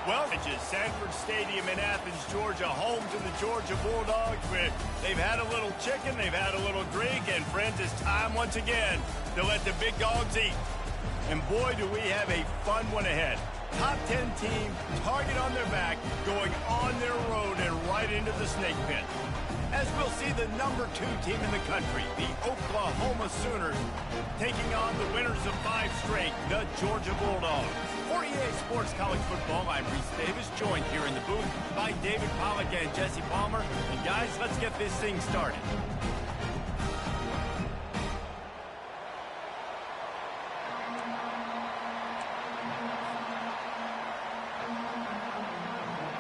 Well, it's just Sanford Stadium in Athens, Georgia, home to the Georgia Bulldogs. Where they've had a little chicken, they've had a little drink, and friends, it's time once again to let the big dogs eat. And boy, do we have a fun one ahead. Top 10 team, target on their back, going on their road and right into the snake pit. As we'll see the number 2 team in the country, the Oklahoma Sooners, taking on the winners of 5 straight, the Georgia Bulldogs. For EA Sports College Football, I'm Reese Davis, joined here in the booth by David Pollack and Jesse Palmer. And guys, let's get this thing started.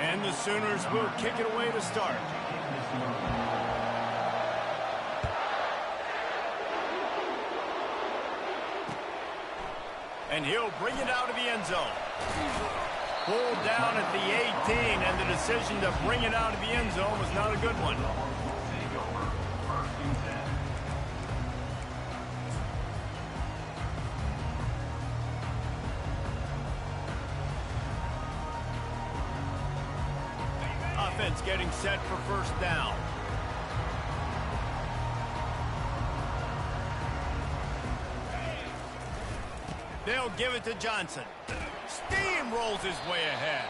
And the Sooners will kick it away to start. And he'll bring it out of the end zone. Pulled down at the 18, and the decision to bring it out of the end zone was not a good one. Offense getting set for first down. They'll give it to Johnson. Steamrolls his way ahead.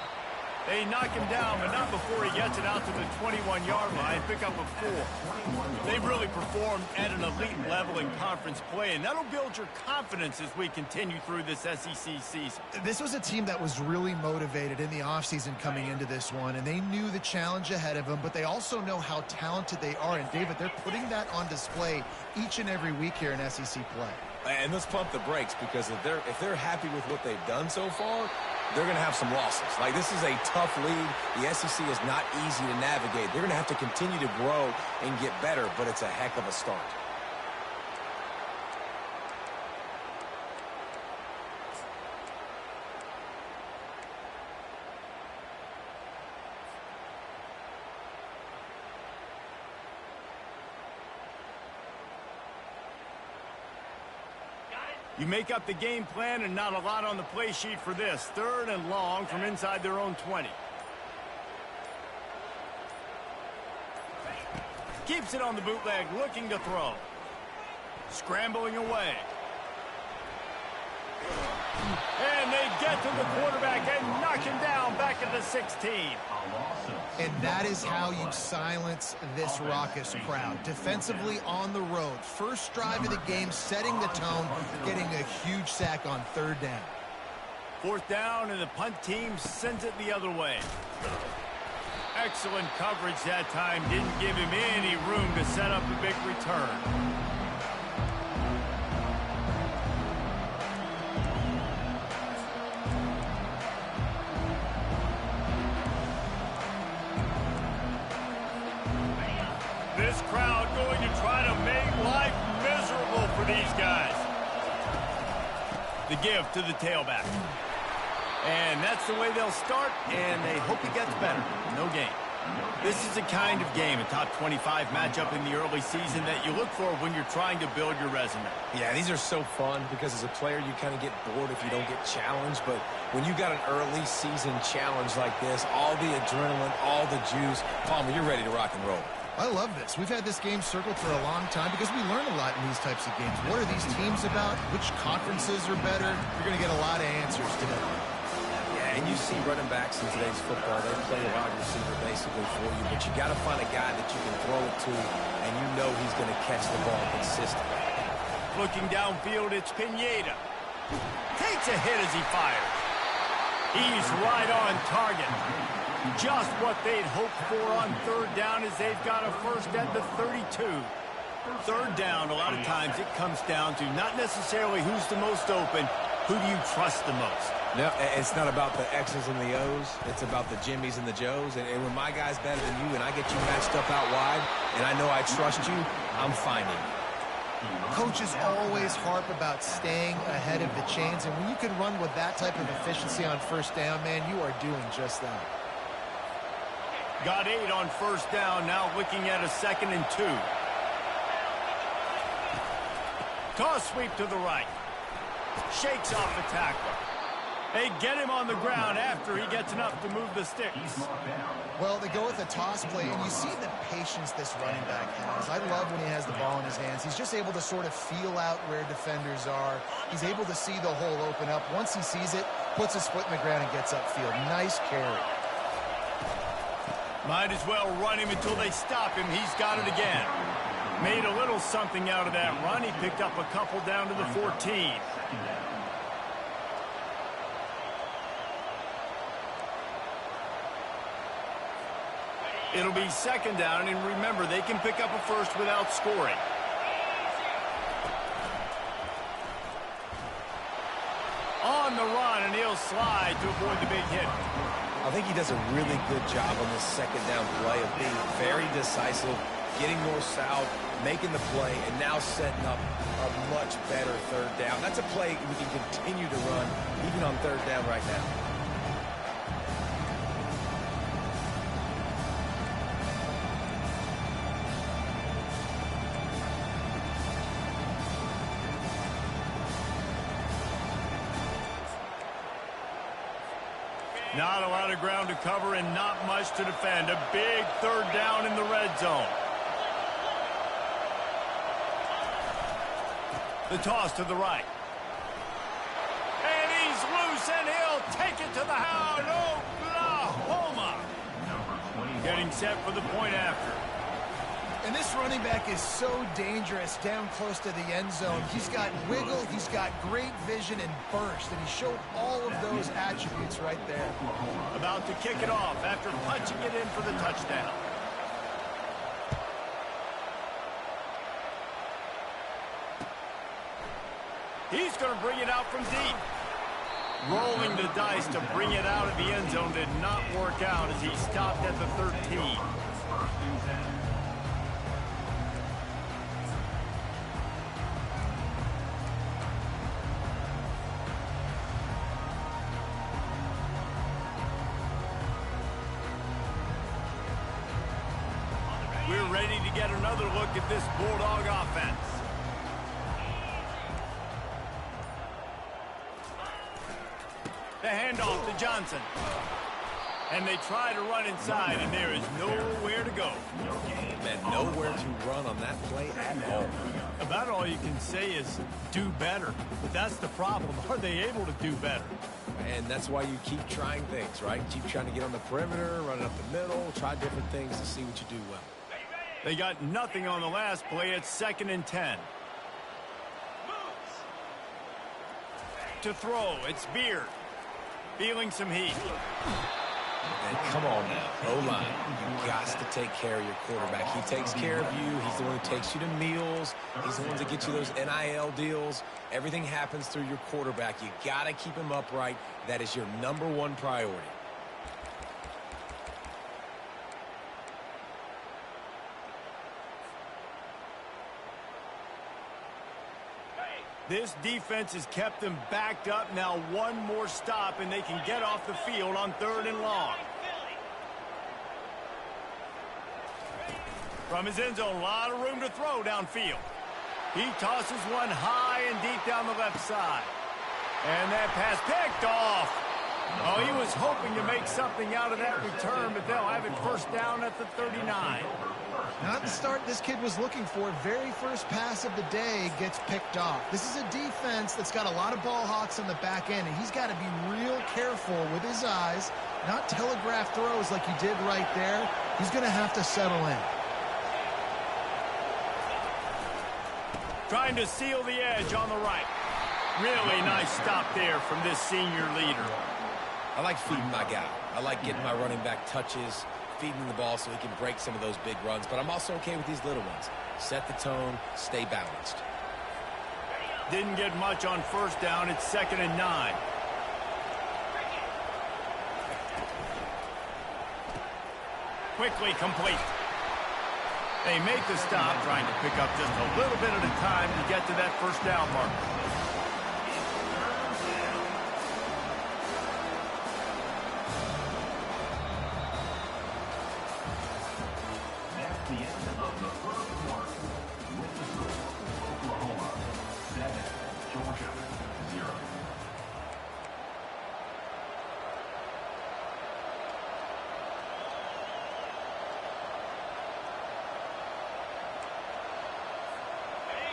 They knock him down, but not before he gets it out to the 21-yard line. Pick up a 4. They've really performed at an elite level in conference play, and that'll build your confidence as we continue through this SEC season. This was a team that was really motivated in the offseason coming into this one, and they knew the challenge ahead of them, but they also know how talented they are. And, David, they're putting that on display each and every week here in SEC play. And let's pump the brakes, because if they're happy with what they've done so far, they're going to have some losses. Like, this is a tough league. The SEC is not easy to navigate. They're going to have to continue to grow and get better, but it's a heck of a start. You make up the game plan, and not a lot on the play sheet for this. 3rd and long from inside their own 20. Keeps it on the bootleg, looking to throw. Scrambling away. And they get to the quarterback and knock him down back at the 16. And that is how you silence this raucous crowd. Defensively on the road. First drive of the game, setting the tone, getting a huge sack on 3rd down. 4th down, and the punt team sends it the other way. Excellent coverage that time. Didn't give him any room to set up a big return. This crowd going to try to make life miserable for these guys. The give to the tailback. And that's the way they'll start, and they hope it gets better. No gain. This is the kind of game, a top 25 matchup in the early season, that you look for when you're trying to build your resume. Yeah, these are so fun because as a player, you kind of get bored if you don't get challenged. But when you got an early season challenge like this, all the adrenaline, all the juice, Palmer, you're ready to rock and roll. I love this. We've had this game circled for a long time because we learn a lot in these types of games. What are these teams about? Which conferences are better? You're going to get a lot of answers today. Yeah, and you see running backs in today's football. They play a wide receiver basically for you, but you got to find a guy that you can throw it to, and you know he's going to catch the ball consistently. Looking downfield, it's Pineda. Takes a hit as he fires. He's right on target. Just what they'd hoped for on 3rd down, as they've got a first at the 32. 3rd down, a lot of times it comes down to not necessarily who's the most open, who do you trust the most? No, it's not about the X's and the O's. It's about the Jimmies and the Joes. And when my guy's better than you and I get you matched up out wide and I know I trust you, I'm finding you. Coaches always harp about staying ahead of the chains, and when you can run with that type of efficiency on 1st down, man, you are doing just that. Got 8 on 1st down, now looking at a 2nd and 2. Toss sweep to the right. Shakes off the tackler. They get him on the ground after he gets enough to move the sticks. Well, they go with a toss play, and you see the patience this running back has. I love when he has the ball in his hands. He's just able to sort of feel out where defenders are. He's able to see the hole open up. Once he sees it, puts his foot in the ground and gets upfield. Nice carry. Might as well run him until they stop him. He's got it again. Made a little something out of that run. He picked up a couple down to the 14. It'll be second down, and remember, they can pick up a first without scoring. On the run, and he'll slide to avoid the big hit. I think he does a really good job on this second down play of being very decisive, getting north-south, making the play, and now setting up a much better third down. That's a play we can continue to run even on third down right now. Not a lot of ground to cover and not much to defend. A big third down in the red zone. The toss to the right. And he's loose, and he'll take it to the house. Oklahoma. Getting set for the point after. And this running back is so dangerous down close to the end zone. He's got wiggle, he's got great vision and burst, and he showed all of those attributes right there. About to kick it off after punching it in for the touchdown. He's going to bring it out from deep. Rolling the dice to bring it out of the end zone did not work out as he stopped at the 13. We're ready to get another look at this Bulldog offense. The handoff to Johnson. And they try to run inside, and there is nowhere to go. Man, nowhere to run on that play at all. About all you can say is do better. But that's the problem. Are they able to do better? And that's why you keep trying things, right? Keep trying to get on the perimeter, run it up the middle, try different things to see what you do well. They got nothing on the last play. It's 2nd and 10. To throw, it's Beard. Feeling some heat. And come on now, O-line. You got to take care of your quarterback. He takes care of you. He's the one who takes you to meals. He's the one that gets you those NIL deals. Everything happens through your quarterback. You got to keep him upright. That is your #1 priority. This defense has kept them backed up. Now one more stop, and they can get off the field on 3rd and long. From his end zone, a lot of room to throw downfield. He tosses one high and deep down the left side. And that pass picked off. Oh, he was hoping to make something out of that return, but they'll have it first down at the 39. Not the start this kid was looking for. Very first pass of the day gets picked off. This is a defense that's got a lot of ball hawks on the back end, and he's got to be real careful with his eyes, not telegraph throws like he did right there. He's going to have to settle in. Trying to seal the edge on the right. Really nice stop there from this senior leader. I like feeding my guy. I like getting my running back touches, feeding the ball so he can break some of those big runs. But I'm also okay with these little ones. Set the tone, stay balanced. Didn't get much on first down. It's 2nd and 9. Quickly complete. They make the stop, trying to pick up just a little bit at a time to get to that first down mark.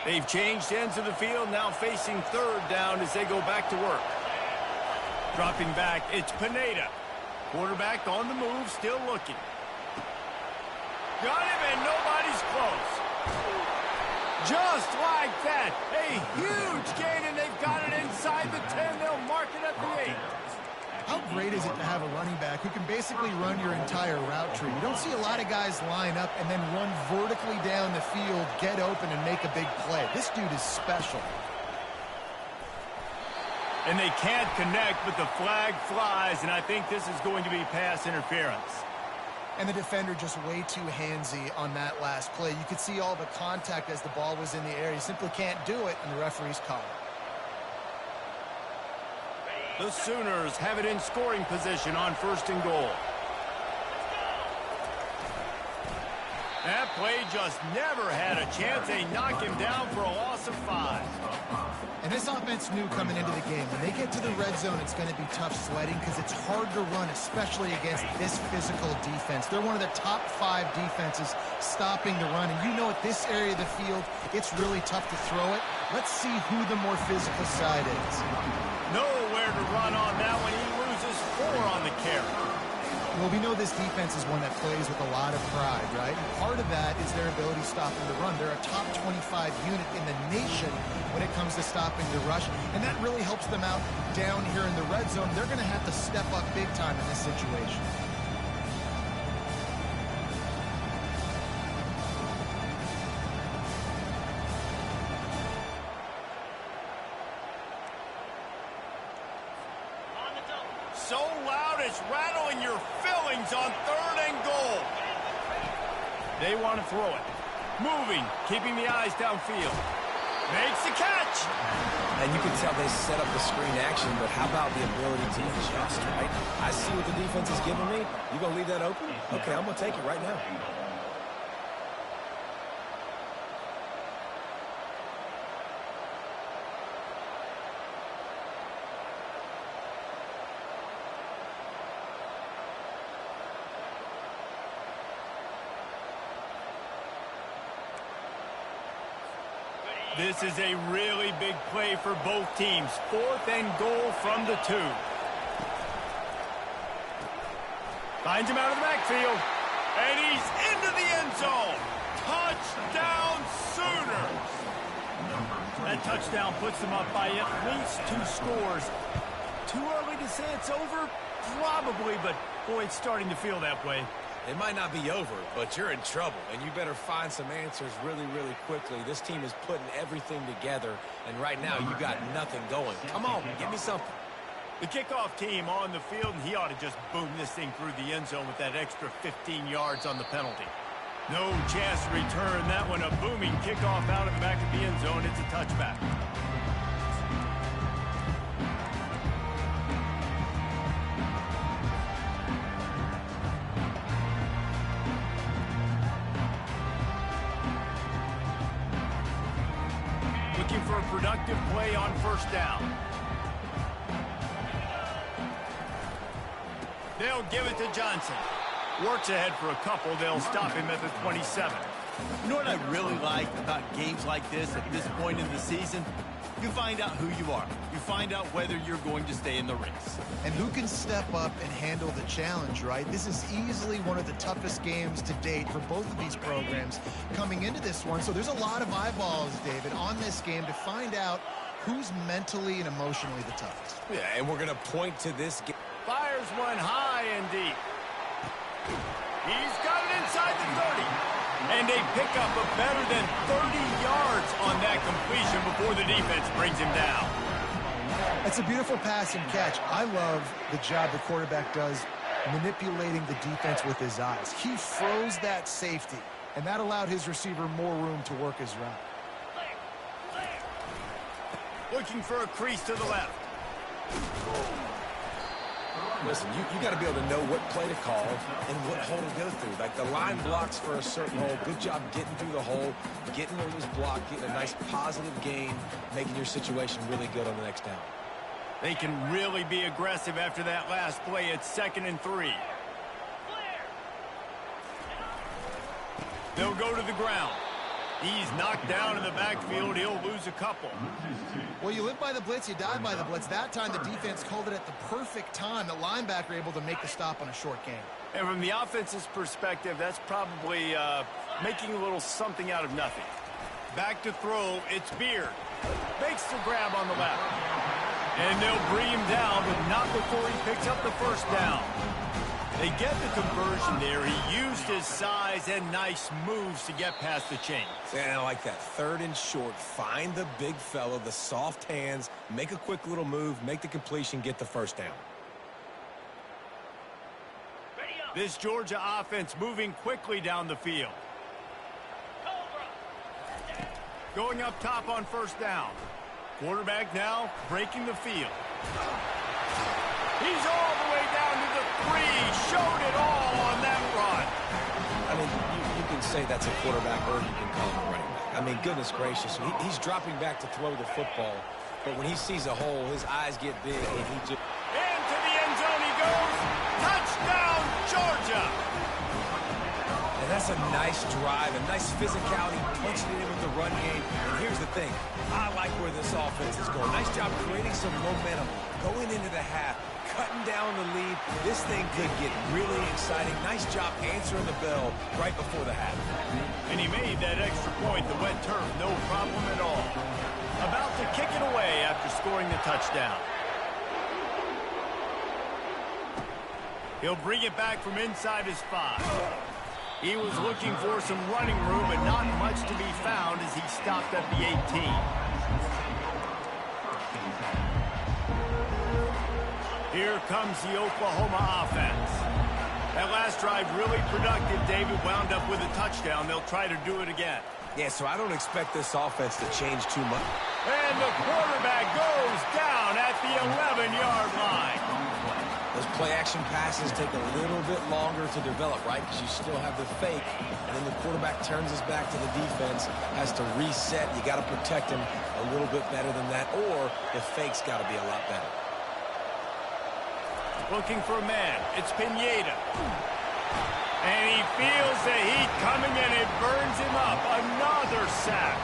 They've changed ends of the field, now facing third down as they go back to work. Dropping back, it's Pineda. Quarterback on the move, still looking. Got him, and nobody's close. Just like that. A huge gain, and they've got it inside the 10. They'll mark it at the 8. How great is it to have a running back who can basically run your entire route tree? You don't see a lot of guys line up and then run vertically down the field, get open, and make a big play. This dude is special. And they can't connect, but the flag flies, and I think this is going to be pass interference. And the defender just way too handsy on that last play. You could see all the contact as the ball was in the air. He simply can't do it, and the referee's called it. The Sooners have it in scoring position on 1st and goal. That play just never had a chance. They knock him down for a loss of 5. And this offense knew coming into the game, when they get to the red zone, it's going to be tough sledding because it's hard to run, especially against this physical defense. They're one of the top 5 defenses stopping the run. And you know at this area of the field, it's really tough to throw it. Let's see who the more physical side is. Nowhere to run on that one. He loses 4 on the carry. Well, we know this defense is one that plays with a lot of pride, right? And part of that is their ability stopping the run. They're a top 25 unit in the nation when it comes to stopping the rush, and that really helps them out down here in the red zone. They're going to have to step up big time in this situation. So loud it's rattling your fillings on 3rd and goal. They want to throw it. Moving, keeping the eyes downfield. Makes the catch. And you can tell they set up the screen action, but how about the ability to adjust, right? I see what the defense is giving me. You going to leave that open? Okay, I'm going to take it right now. This is a really big play for both teams. 4th and goal from the 2. Finds him out of the backfield. And he's into the end zone. Touchdown Sooners. That touchdown puts them up by at least 2 scores. Too early to say it's over? Probably, but boy, it's starting to feel that way. It might not be over, but you're in trouble, and you better find some answers really, really quickly. This team is putting everything together, and right now you got nothing going. Come on, give me something. The kickoff team on the field, and he ought to just boom this thing through the end zone with that extra 15 yards on the penalty. No chance to return that one. A booming kickoff out of the back of the end zone. It's a touchback. Looking for a productive play on 1st down. They'll give it to Johnson. Works ahead for a couple. They'll stop him at the 27. You know what I really like about games like this at this point in the season? You find out who you are. You find out whether you're going to stay in the race. And who can step up and handle the challenge, right? This is easily one of the toughest games to date for both of these programs coming into this one. So there's a lot of eyeballs, David, on this game to find out who's mentally and emotionally the toughest. Yeah, and we're going to point to this game. Fires one high and deep. He's got it inside the 30. And they pick up a better than 30 yards on that completion before the defense brings him down. That's a beautiful pass and catch. I love the job the quarterback does manipulating the defense with his eyes. He froze that safety, and that allowed his receiver more room to work his route. Looking for a crease to the left. Listen, you got to be able to know what play to call and what hole to go through. Like the line blocks for a certain hole. Good job getting through the hole, getting where it was blocked, getting a nice positive gain, making your situation really good on the next down. They can really be aggressive after that last play. It's 2nd and 3. They'll go to the ground. He's knocked down in the backfield. He'll lose a couple. Well, you live by the blitz, you die by the blitz. That time the defense called it at the perfect time. The linebacker able to make the stop on a short gain. And from the offense's perspective, that's probably making a little something out of nothing. Back to throw, it's Beard. Makes the grab on the left. And they'll bring him down, but not before he picks up the first down. They get the conversion there. He used his size and nice moves to get past the chains. And I like that. 3rd and short. Find the big fellow, the soft hands, make a quick little move, make the completion, get the first down. This Georgia offense moving quickly down the field. Going up top on first down. Quarterback now breaking the field. He's all the way down to the 3. Showed it all on that run. I mean, you can say that's a quarterback or you can call him a running back. I mean, goodness gracious. He's dropping back to throw the football. But when he sees a hole, his eyes get big and he just... Into the end zone he goes. Touchdown, Georgia. And that's a nice drive, a nice physicality, punching it in with the run game. And here's the thing. I like where this offense is going. Nice job creating some momentum, going into the half, cutting down the lead. This thing could get really exciting. Nice job answering the bell right before the half. And he made that extra point, the wet turf, no problem at all. About to kick it away after scoring the touchdown. He'll bring it back from inside his 5. He was looking for some running room, but not much to be found as he stopped at the 18. Here comes the Oklahoma offense. That last drive really productive. David wound up with a touchdown. They'll try to do it again. Yeah, so I don't expect this offense to change too much. And the quarterback goes down at the 11-yard line. Those play-action passes take a little bit longer to develop, right? Because you still have the fake, and then the quarterback turns his back to the defense, has to reset. You got to protect him a little bit better than that, or the fake's got to be a lot better. Looking for a man. It's Pineda. And he feels the heat coming, and it burns him up. Another sack.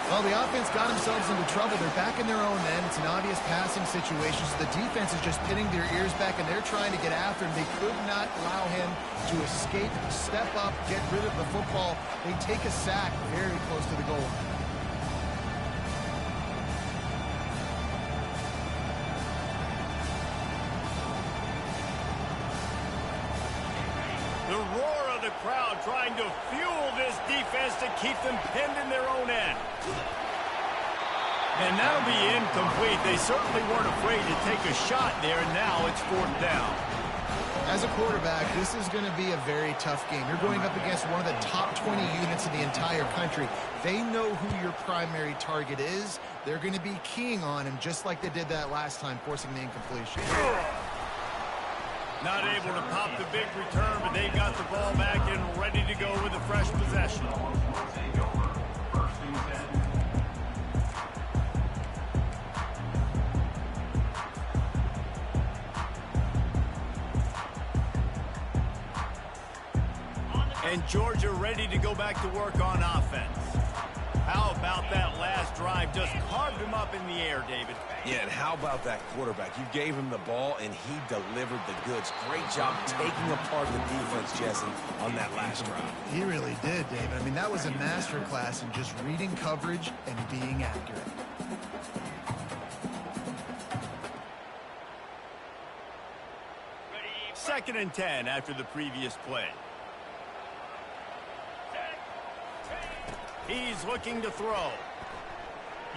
Well, the offense got themselves into trouble. They're back in their own end. It's an obvious passing situation, so the defense is just pinning their ears back, and they're trying to get after him. They could not allow him to escape, step up, get rid of the football. They take a sack very close to the goal line. The roar of the crowd trying to fuel this defense to keep them pinned in their own end. And that'll be incomplete. They certainly weren't afraid to take a shot there, and now it's 4th down. As a quarterback, this is going to be a very tough game. You're going up against one of the top 20 units in the entire country. They know who your primary target is. They're going to be keying on him, just like they did that last time, forcing the incompletion. Not able to pop the big return, but they've got the ball back and ready to go with a fresh possession. And Georgia ready to go back to work on offense. How about that last drive? Just carved him up in the air, David. Yeah, and how about that quarterback? You gave him the ball, and he delivered the goods. Great job taking apart the defense, Jesse, on that last drive. He really did, David. I mean, that was a masterclass in just reading coverage and being accurate. Second and 10 after the previous play. He's looking to throw.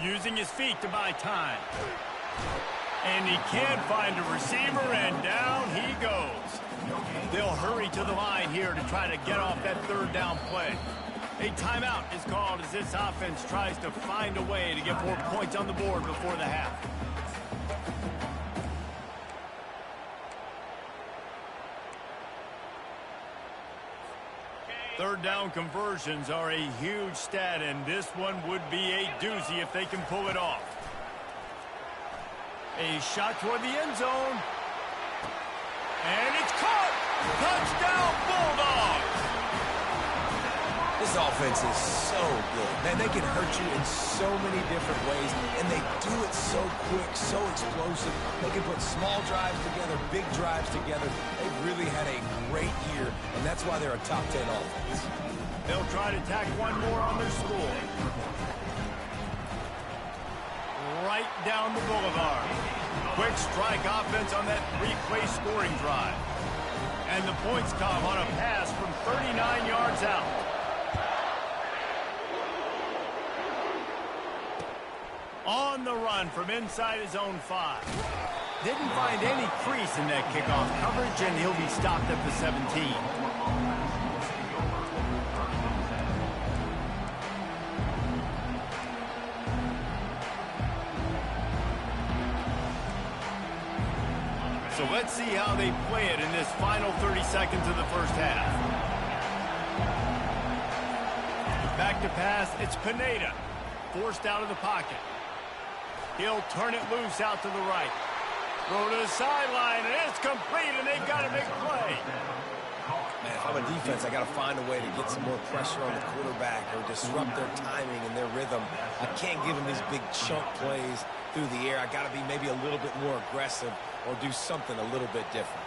Using his feet to buy time. And he can't find a receiver, and down he goes. They'll hurry to the line here to try to get off that 3rd down play. A timeout is called as this offense tries to find a way to get more points on the board before the half. Third down conversions are a huge stat, and this one would be a doozy if they can pull it off. A shot toward the end zone. And it's caught! Touchdown, Bulldogs! This offense is so good. Man, they can hurt you in so many different ways, and they do it so quick, so explosive. They can put small drives together, big drives together. They've really had a great year, and that's why they're a top 10 offense. They'll try to tack one more on their score. Right down the boulevard. Quick strike offense on that three-play scoring drive. And the points come on a pass from 39 yards out. On the run from inside his own 5. Didn't find any crease in that kickoff coverage, and he'll be stopped at the 17. So let's see how they play it in this final 30 seconds of the first half. Back to pass, it's Pineda. Forced out of the pocket. He'll turn it loose out to the right. Throw to the sideline, and it's complete, and they've got to make a play. Man, if I'm a defense, I got to find a way to get some more pressure on the quarterback or disrupt their timing and their rhythm. I can't give them these big chunk plays through the air. I got to be maybe a little bit more aggressive or do something a little bit different.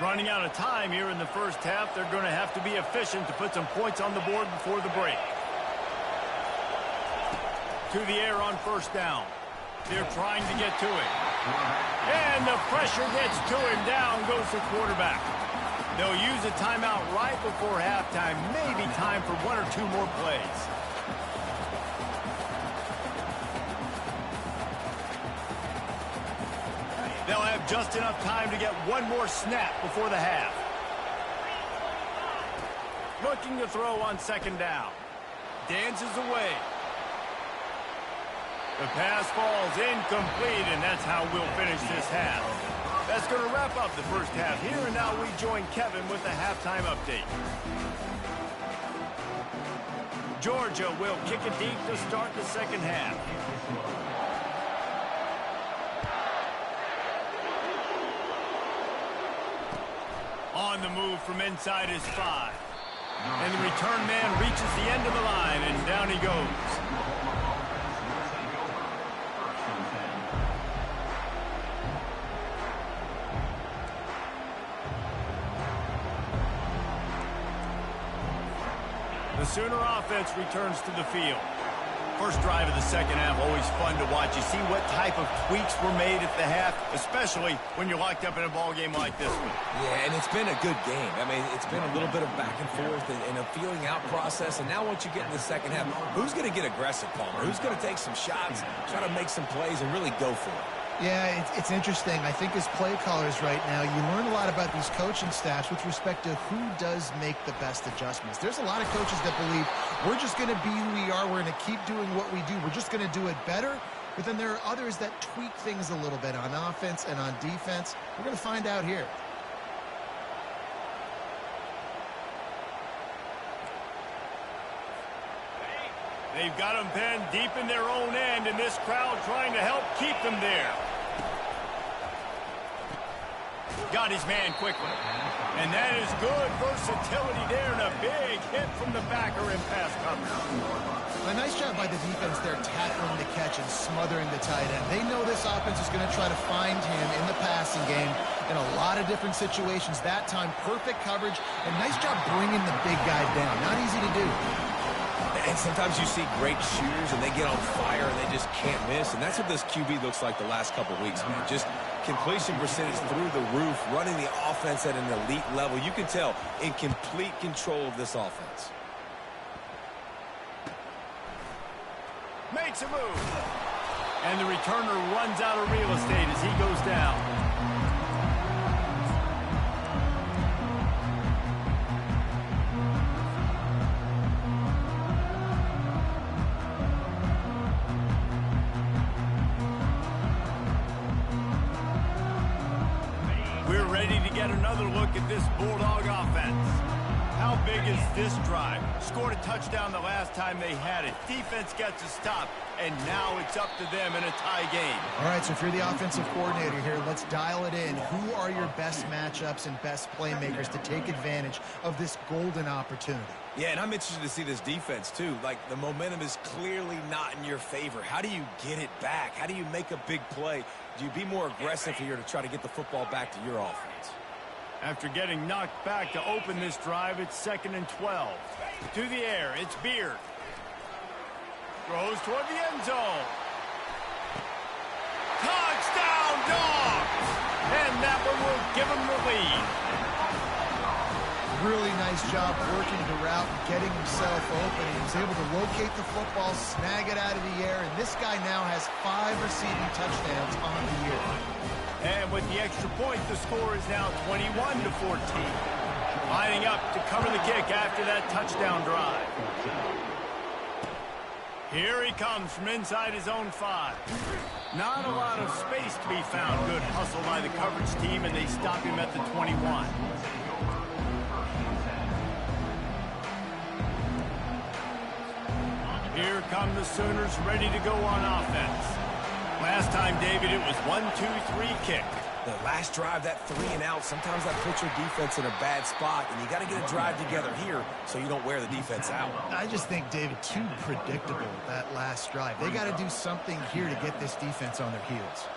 Running out of time here in the first half. They're going to have to be efficient to put some points on the board before the break. To the air on first down. They're trying to get to it. And the pressure gets to him. Down goes the quarterback. They'll use a timeout right before halftime. Maybe time for one or two more plays. They'll have just enough time to get one more snap before the half. Looking to throw on second down. Dances away. The pass falls incomplete, and that's how we'll finish this half. That's going to wrap up the first half here, and now we join Kevin with the halftime update. Georgia will kick it deep to start the second half. On the move from inside his 5. And the return man reaches the end of the line, and down he goes. The Sooner offense returns to the field. First drive of the second half, always fun to watch. You see what type of tweaks were made at the half, especially when you're locked up in a ball game like this one. Yeah, and it's been a good game. I mean, it's been a little bit of back and forth and a feeling out process. And now once you get in the second half, who's going to get aggressive, Palmer? Who's going to take some shots, try to make some plays, and really go for it? Yeah, it's interesting. I think as play callers right now, you learn a lot about these coaching staffs with respect to who does make the best adjustments. There's a lot of coaches that believe we're just going to be who we are. We're going to keep doing what we do. We're just going to do it better. But then there are others that tweak things a little bit on offense and on defense. We're going to find out here. They've got them pinned deep in their own end, and this crowd trying to help keep them there. Got his man quickly. And that is good versatility there, and a big hit from the backer in pass coverage. A nice job by the defense there, tackling the catch and smothering the tight end. They know this offense is going to try to find him in the passing game in a lot of different situations. That time, perfect coverage, and nice job bringing the big guy down. Not easy to do. And sometimes you see great shooters, and they get on fire, and they just can't miss. And that's what this QB looks like the last couple weeks, man. Just completion percentage through the roof, running the offense at an elite level. You can tell in complete control of this offense. Makes a move. And the returner runs out of real estate as he goes down. We're ready to get another look at this Bulldog offense. How big is this drive? Scored a touchdown the last time they had it. Defense gets a stop, and now it's up to them in a tie game. All right, so if you're the offensive coordinator here, let's dial it in. Who are your best matchups and best playmakers to take advantage of this golden opportunity? Yeah, and I'm interested to see this defense, too. Like, the momentum is clearly not in your favor. How do you get it back? How do you make a big play? Do you be more aggressive here to try to get the football back to your offense? After getting knocked back to open this drive, it's 2nd and 12. To the air, it's Beard. Throws toward the end zone. Touchdown, Dogs! And that one will give him the lead. Really nice job working the route and getting himself open. He was able to locate the football, snag it out of the air, and this guy now has 5 receiving touchdowns on the year. And with the extra point, the score is now 21-14. Lining up to cover the kick after that touchdown drive. Here he comes from inside his own 5. Not a lot of space to be found. Good hustle by the coverage team, and they stop him at the 21. Here come the Sooners ready to go on offense. Last time, David, it was 1-2-3 kick. The last drive, that 3 and out, sometimes that puts your defense in a bad spot, and you got to get a drive together here so you don't wear the defense out. I just think, David, too predictable, that last drive. They got to do something here to get this defense on their heels.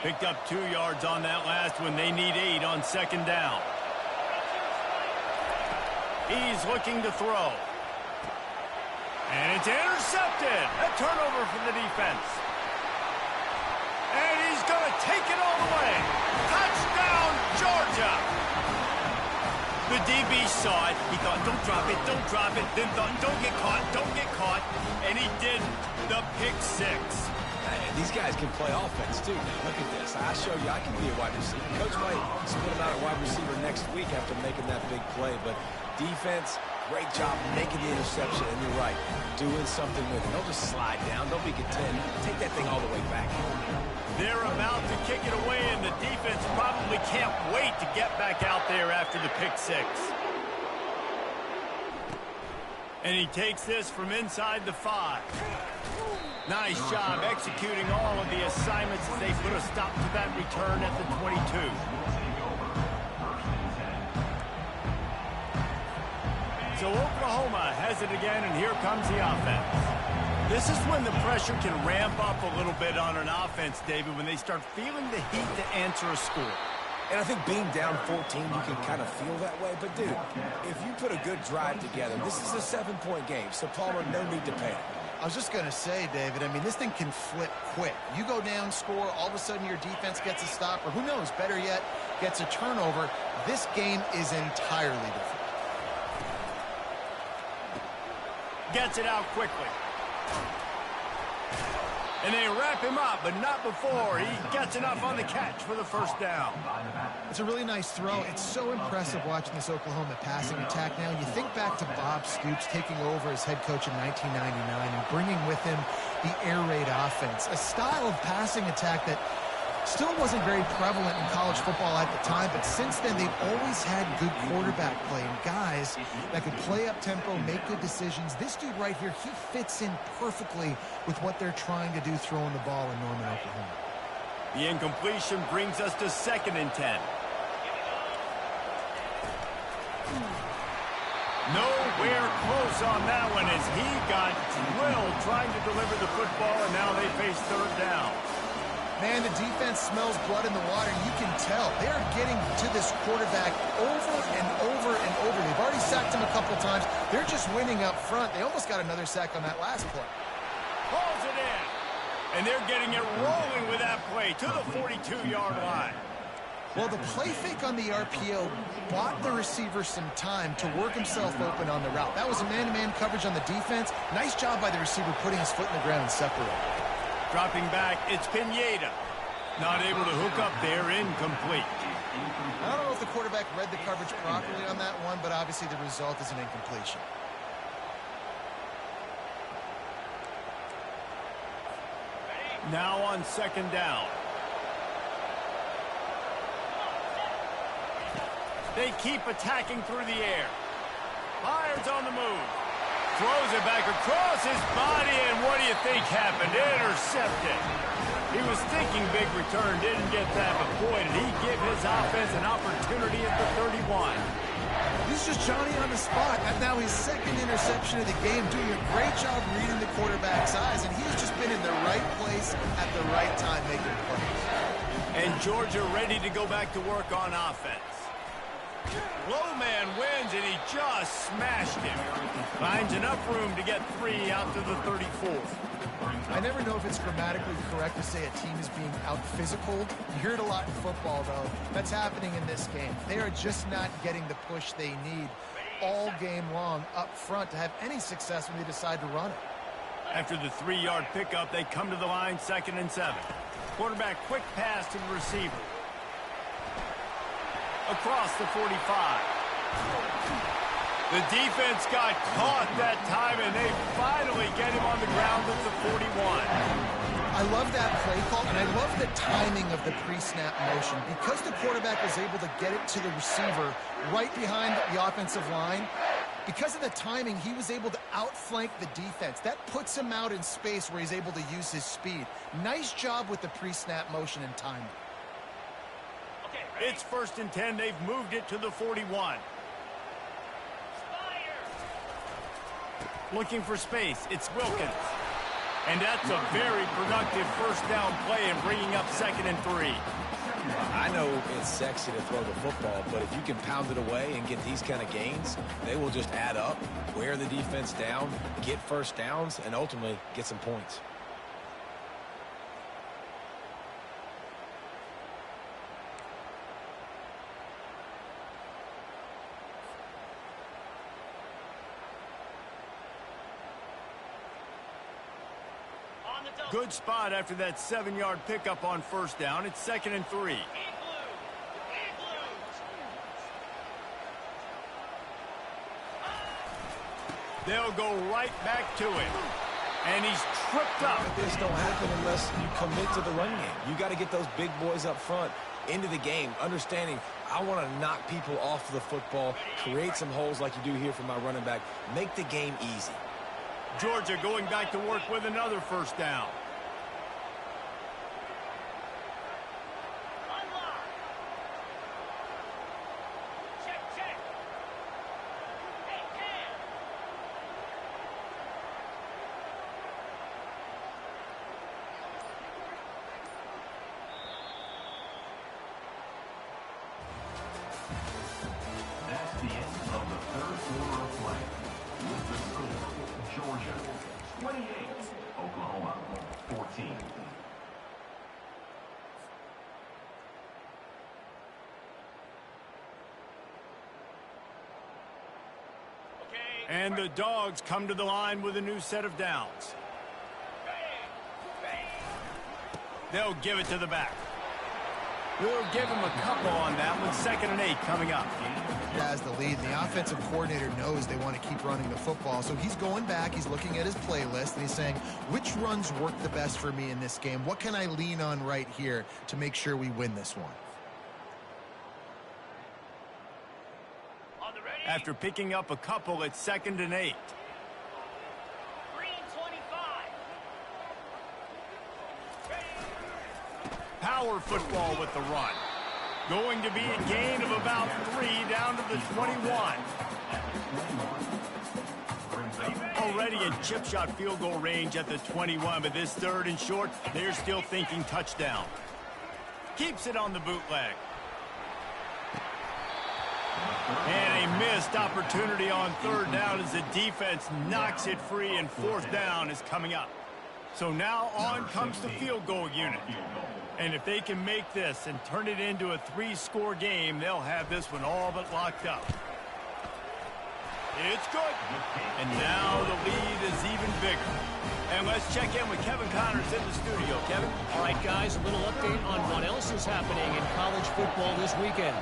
Picked up 2 yards on that last one. They need 8 on 2nd down. He's looking to throw. And it's intercepted. A turnover for the defense. And he's going to take it all the way. Touchdown, Georgia. The DB saw it. He thought, don't drop it, don't drop it. Then thought, don't get caught, don't get caught. And he did the pick 6. These guys can play offense, too. Now, look at this. I showed you I can be a wide receiver. Coach might split him out at wide receiver next week after making that big play. But defense, great job making the interception. And you're right, doing something with it. Don't just slide down. Don't be content. Take that thing all the way back. They're about to kick it away, and the defense probably can't wait to get back out there after the pick 6. And he takes this from inside the 5. Nice job executing all of the assignments as they put a stop to that return at the 22. So Oklahoma has it again, and here comes the offense. This is when the pressure can ramp up a little bit on an offense, David, when they start feeling the heat to answer a score. And I think being down 14, you can kind of feel that way. But, dude, if you put a good drive together, this is a 7-point game. So, Palmer, no need to panic. I was just going to say, David, I mean, this thing can flip quick. You go down, score, all of a sudden your defense gets a stop, or who knows, better yet, gets a turnover. This game is entirely different. Gets it out quickly. And they wrap him up, but not before he gets enough on the catch for the first down. It's a really nice throw. It's so impressive watching this Oklahoma passing attack now. You think back to Bob Stoops taking over as head coach in 1999 and bringing with him the air raid offense, a style of passing attack that still wasn't very prevalent in college football at the time, but since then they've always had good quarterback play and guys that could play up tempo, make good decisions. This dude right here, he fits in perfectly with what they're trying to do throwing the ball in Norman, Oklahoma. The incompletion brings us to 2nd and 10. Nowhere close on that one as he got drilled trying to deliver the football, and now they face 3rd down. Man, the defense smells blood in the water. You can tell. They're getting to this quarterback over and over and over. They've already sacked him a couple times. They're just winning up front. They almost got another sack on that last play. Pulls it in. And they're getting it rolling with that play to the 42-yard line. Well, the play fake on the RPO bought the receiver some time to work himself open on the route. That was a man-to-man coverage on the defense. Nice job by the receiver putting his foot in the ground and separating. Dropping back, it's Pineda. Not able to hook up there, incomplete. I don't know if the quarterback read the coverage properly on that one, but obviously the result is an incompletion. Now on 2nd down. They keep attacking through the air. Fires on the move. Throws it back across his body, and what do you think happened? Intercepted. He was thinking big return, didn't get that, but boy, did he give his offense an opportunity at the 31. He's just Johnny on the spot. And now his second interception of the game, doing a great job reading the quarterback's eyes, and he's just been in the right place at the right time making plays. And Georgia ready to go back to work on offense. Low man wins, and he just smashed him. Finds enough room to get 3 out to the 34. I never know if it's grammatically correct to say a team is being out-physicaled. You hear it a lot in football, though. That's happening in this game. They are just not getting the push they need all game long up front to have any success when they decide to run it. After the 3-yard pickup, they come to the line, 2nd and 7. Quarterback quick pass to the receiver. Across the 45. The defense got caught that time, and they finally get him on the ground at the 41. I love that play call, and I love the timing of the pre-snap motion. Because the quarterback was able to get it to the receiver right behind the offensive line, because of the timing, he was able to outflank the defense. That puts him out in space where he's able to use his speed. Nice job with the pre-snap motion and timing. It's 1st and 10. They've moved it to the 41. Looking for space. It's Wilkins. And that's a very productive first down play and bringing up 2nd and 3. I know it's sexy to throw the football, but if you can pound it away and get these kind of gains, they will just add up, wear the defense down, get first downs, and ultimately get some points. Good spot after that 7-yard pickup on first down. It's 2nd and 3. They'll go right back to it. And he's tripped up. This don't happen unless you commit to the run game. You got to get those big boys up front into the game, understanding I want to knock people off the football, create some holes like you do here for my running back, make the game easy. Georgia going back to work with another first down. That's the end of the 3rd quarter of play. With the score, Georgia 28, Oklahoma 14. And the Dogs come to the line with a new set of downs. They'll give it to the back. We'll give him a couple on that one. 2nd and 8 coming up. Has the lead, and the offensive coordinator knows they want to keep running the football, so he's going back, he's looking at his playlist, and he's saying, which runs work the best for me in this game? What can I lean on right here to make sure we win this one? After picking up a couple, it's 2nd and 8. Power football with the run. Going to be a gain of about 3 down to the 21. Already in chip shot field goal range at the 21, but this 3rd and short, they're still thinking touchdown. Keeps it on the bootleg. And a missed opportunity on 3rd down as the defense knocks it free, and 4th down is coming up. So now on comes the field goal unit. And if they can make this and turn it into a 3-score game, they'll have this one all but locked up. It's good. And now the lead is even bigger. And let's check in with Kevin Connors in the studio. Kevin? All right, guys, a little update on what else is happening in college football this weekend.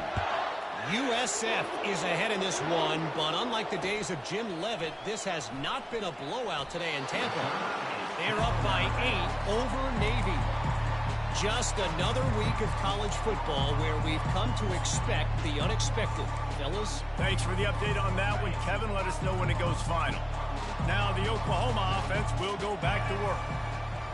USF is ahead in this one, but unlike the days of Jim Leavitt, this has not been a blowout today in Tampa. They're up by 8 over Navy. Just another week of college football where we've come to expect the unexpected. Fellas? Thanks for the update on that one, Kevin. Let us know when it goes final. Now the Oklahoma offense will go back to work.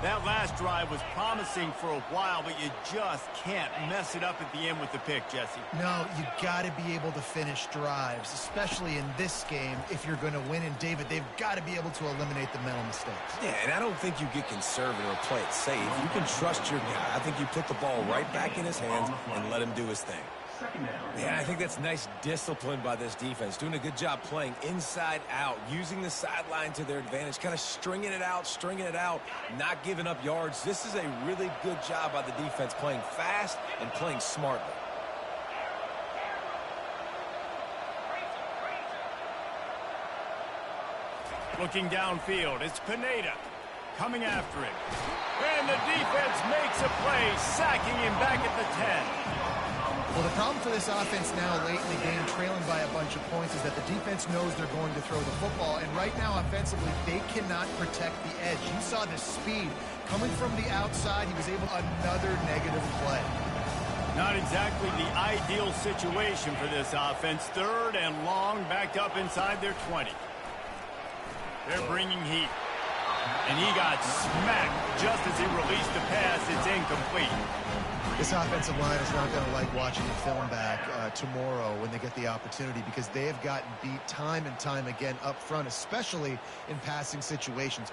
That last drive was promising for a while, but you just can't mess it up at the end with the pick, Jesse. No, you got to be able to finish drives, especially in this game if you're going to win. And, David, they've got to be able to eliminate the mental mistakes. Yeah, and I don't think you get conservative or play it safe. You can trust your guy. I think you put the ball right back in his hands and let him do his thing. Yeah, I think that's nice discipline by this defense. Doing a good job playing inside out, using the sideline to their advantage, kind of stringing it out, not giving up yards. This is a really good job by the defense, playing fast and playing smartly. Looking downfield, it's Pineda coming after him. And the defense makes a play, sacking him back at the 10. Well, the problem for this offense now late in the game, trailing by a bunch of points, is that the defense knows they're going to throw the football. And right now, offensively, they cannot protect the edge. You saw the speed coming from the outside. He was able another negative play. Not exactly the ideal situation for this offense. 3rd and long, backed up inside their 20. They're bringing heat. And he got smacked just as he released the pass. It's incomplete. This offensive line is not going to like watching the film back tomorrow when they get the opportunity, because they have gotten beat time and time again up front, especially in passing situations.